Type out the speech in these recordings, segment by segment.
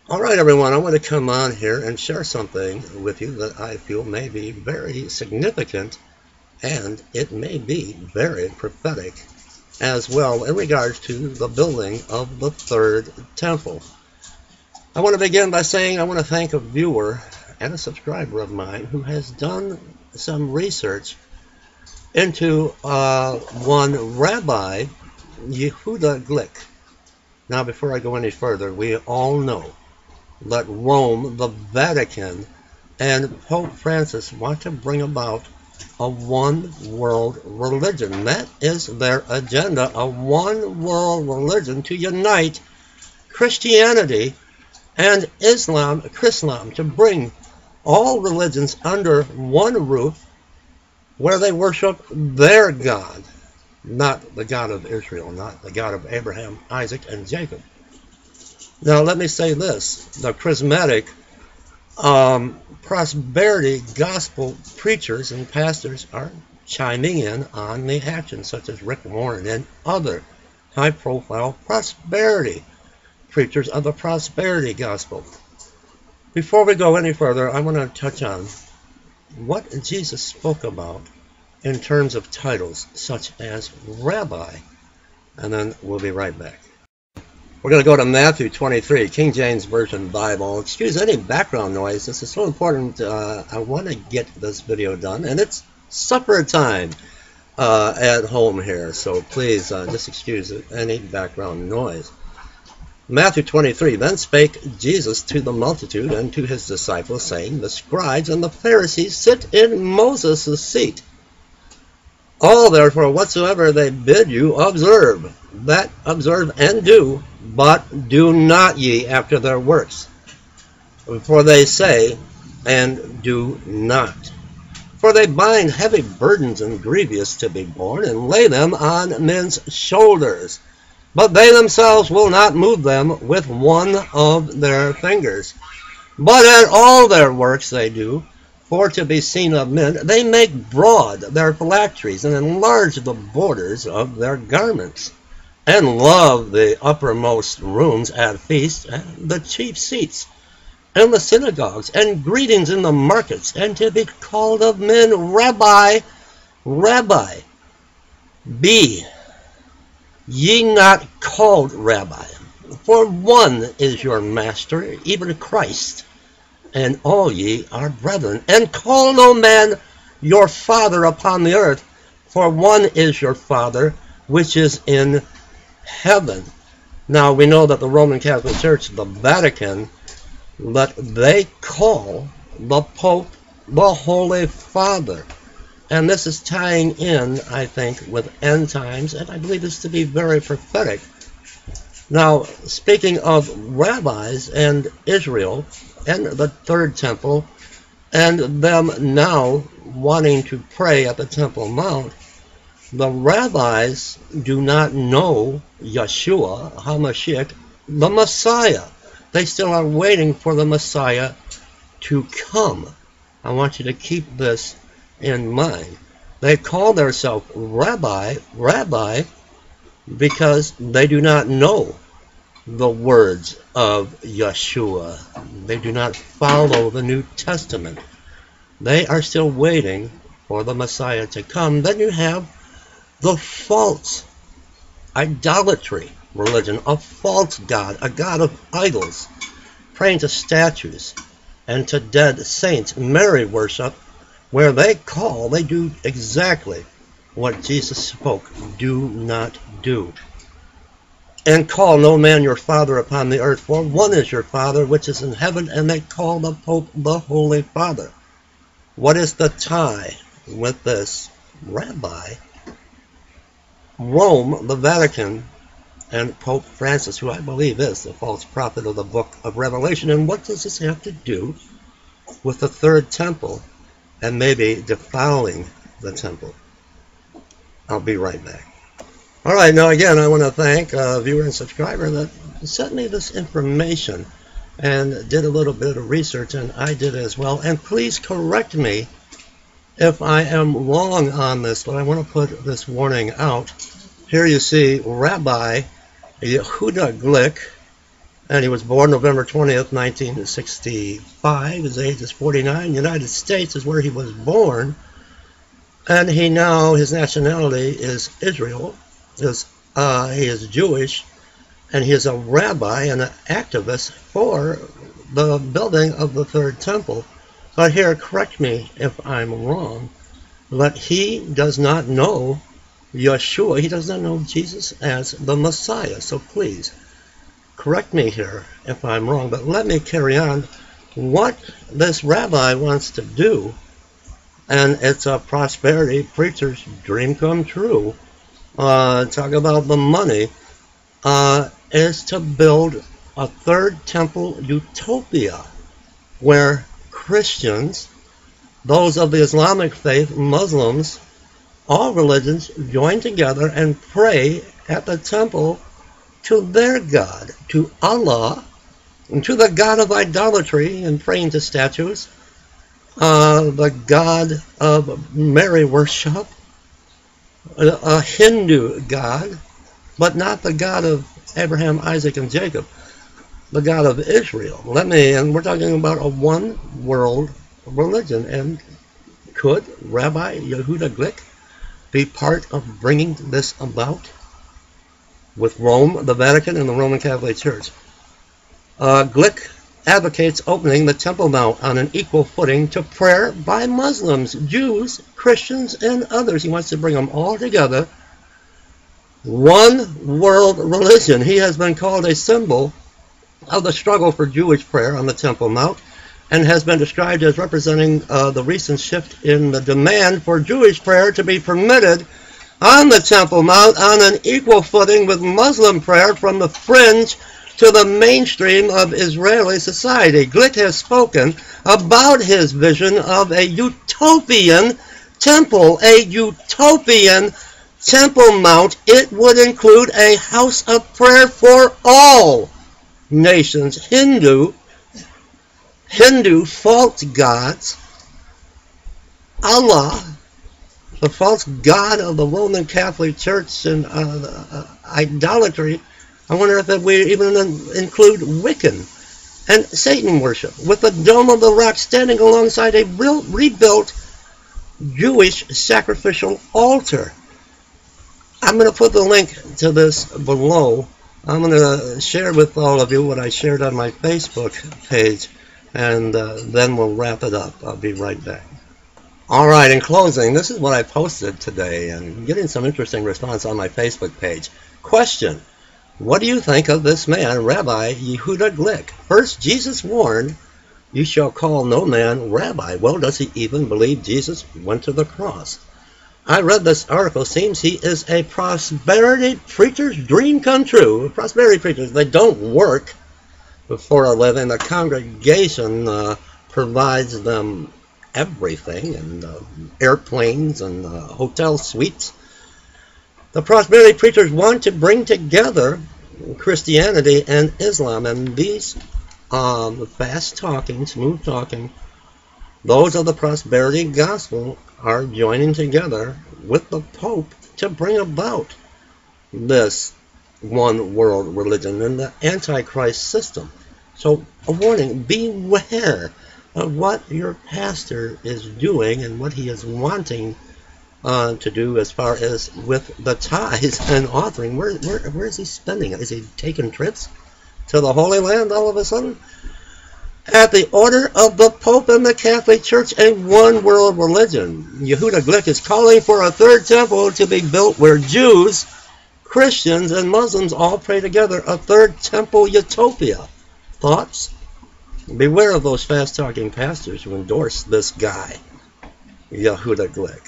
All right, everyone, I want to come on here and share something with you that I feel may be very significant and it may be very prophetic as well in regards to the building of the third temple. I want to begin by saying I want to thank a viewer and a subscriber of mine who has done some research into one Rabbi, Yehuda Glick. Now, before I go any further, we all know that Rome, the Vatican, and Pope Francis want to bring about a one-world religion. That is their agenda, a one-world religion to unite Christianity and Islam, to bring all religions under one roof where they worship their God, not the God of Israel, not the God of Abraham, Isaac, and Jacob. Now, let me say this. The charismatic prosperity gospel preachers and pastors are chiming in on the action, such as Rick Warren and other high-profile prosperity preachers of the prosperity gospel. Before we go any further, I want to touch on what Jesus spoke about in terms of titles such as Rabbi, and then we'll be right back. We're going to go to Matthew 23, King James Version Bible. Excuse any background noise. This is so important. I want to get this video done, and it's supper time at home here, so please just excuse any background noise. Matthew 23, Then spake Jesus to the multitude and to his disciples, saying, The scribes and the Pharisees sit in Moses' seat. All therefore whatsoever they bid you, observe, that observe and do, but do not ye after their works. For they say, and do not. For they bind heavy burdens and grievous to be borne, and lay them on men's shoulders. But they themselves will not move them with one of their fingers. But at all their works they do, for to be seen of men, they make broad their phylacteries, and enlarge the borders of their garments, and love the uppermost rooms at feasts, and the chief seats, and the synagogues, and greetings in the markets, and to be called of men, Rabbi, Rabbi. Be ye not called Rabbi, for one is your master, even Christ, and all ye are brethren. And call no man your father upon the earth, for one is your Father, which is in heaven. Now we know that the Roman Catholic Church, the Vatican, that they call the Pope the Holy Father. And this is tying in, I think, with end times, and I believe this to be very prophetic. Now, speaking of rabbis and Israel and the third temple, and them now wanting to pray at the Temple Mount, the rabbis do not know Yeshua HaMashiach, the Messiah. They still are waiting for the Messiah to come. I want you to keep this in mind. They call themselves Rabbi, Rabbi, because they do not know the words of Yeshua. They do not follow the New Testament. They are still waiting for the Messiah to come. Then you have the false idolatry religion, a false god, a god of idols, praying to statues and to dead saints, Mary worship, where they do exactly what Jesus spoke, do not do. And call no man your father upon the earth, for one is your Father which is in heaven, and they call the Pope the Holy Father. What is the tie with this Rabbi? Rome, the Vatican, and Pope Francis, who I believe is the false prophet of the book of Revelation. And what does this have to do with the third temple and maybe defiling the temple? I'll be right back. All right, now again, I want to thank a viewer and subscriber that sent me this information and did a little bit of research, and I did as well. And please correct me if I am wrong on this, but I want to put this warning out. Here you see Rabbi Yehuda Glick, And he was born November 20th, 1965. His age is 49. United States is where he was born. And his nationality is Israel. He is Jewish. And he is a rabbi and an activist for the building of the third temple. But here, correct me if I'm wrong, but he does not know Yeshua. He does not know Jesus as the Messiah. So please, correct me here if I'm wrong, but let me carry on. What this rabbi wants to do, and it's a prosperity preacher's dream come true, talk about the money, is to build a third temple utopia where Christians, those of the Islamic faith, Muslims, all religions join together and pray at the temple to their God, to Allah, and to the God of idolatry and praying to statues, the God of Mary worship, a Hindu God, but not the God of Abraham, Isaac, and Jacob, the God of Israel. And we're talking about a one world religion. And could Rabbi Yehuda Glick be part of bringing this about with Rome, the Vatican, and the Roman Catholic Church? Glick advocates opening the Temple Mount on an equal footing to prayer by Muslims, Jews, Christians, and others. He wants to bring them all together. One world religion. He has been called a symbol of the struggle for Jewish prayer on the Temple Mount, and has been described as representing the recent shift in the demand for Jewish prayer to be permitted on the Temple Mount on an equal footing with Muslim prayer from the fringe to the mainstream of Israeli society. Glick has spoken about his vision of a utopian temple, a utopian Temple Mount. It would include a house of prayer for all nations, Hindu false gods, Allah, the false god of the Roman Catholic Church, and idolatry. I wonder if we even include Wiccan and Satan worship, with the Dome of the Rock standing alongside a rebuilt Jewish sacrificial altar. I'm going to put the link to this below. I'm going to share with all of you what I shared on my Facebook page, and then we'll wrap it up. I'll be right back. All right, in closing, this is what I posted today, and getting some interesting response on my Facebook page. Question: what do you think of this man, Rabbi Yehuda Glick? First, Jesus warned, "You shall call no man rabbi." Well, does he even believe Jesus went to the cross? I read this article. Seems he is a prosperity preacher's dream come true. Prosperity preachers, they don't work for a living. The congregation provides them everything, and airplanes and hotel suites. The prosperity preachers want to bring together Christianity and Islam, and these fast-talking, smooth-talking, those of the prosperity gospel are joining together with the Pope to bring about this one world religion and the Antichrist system. So a warning: beware of what your pastor is doing and what he is wanting to do as far as with the tithes and offering. Where is he spending it? Is he taking trips to the Holy Land all of a sudden? At the order of the Pope and the Catholic Church, a one-world religion, Yehuda Glick is calling for a third temple to be built where Jews, Christians, and Muslims all pray together. A third temple utopia. Thoughts? Beware of those fast-talking pastors who endorse this guy, Yehuda Glick.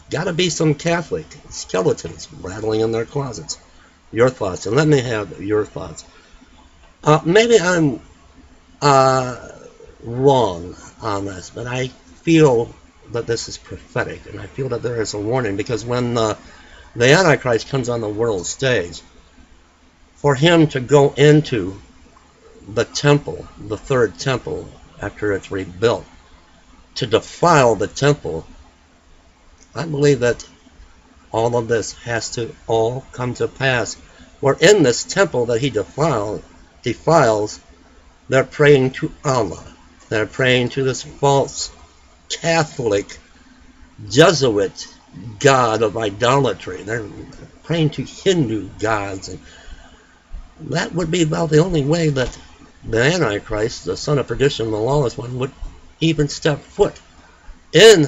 Got to be some Catholic skeletons rattling in their closets. Your thoughts, and let me have your thoughts. Maybe I'm wrong on this, but I feel that this is prophetic, and I feel that there is a warning, because when the Antichrist comes on the world stage, for him to go into the temple, the third temple, after it's rebuilt, to defile the temple, I believe that all of this has to all come to pass. Where in this temple that he defiled, defiles, they're praying to Allah. They're praying to this false Catholic Jesuit god of idolatry. They're praying to Hindu gods, and that would be about the only way that the Antichrist, the son of perdition, the lawless one, would even step foot in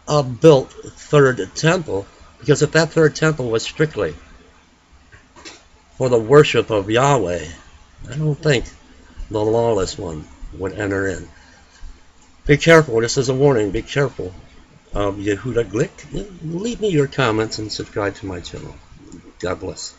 a built third temple, because if that third temple was strictly for the worship of Yahweh, I don't think the lawless one would enter in. Be careful. This is a warning. Be careful of Yehuda Glick. Leave me your comments and subscribe to my channel. God bless.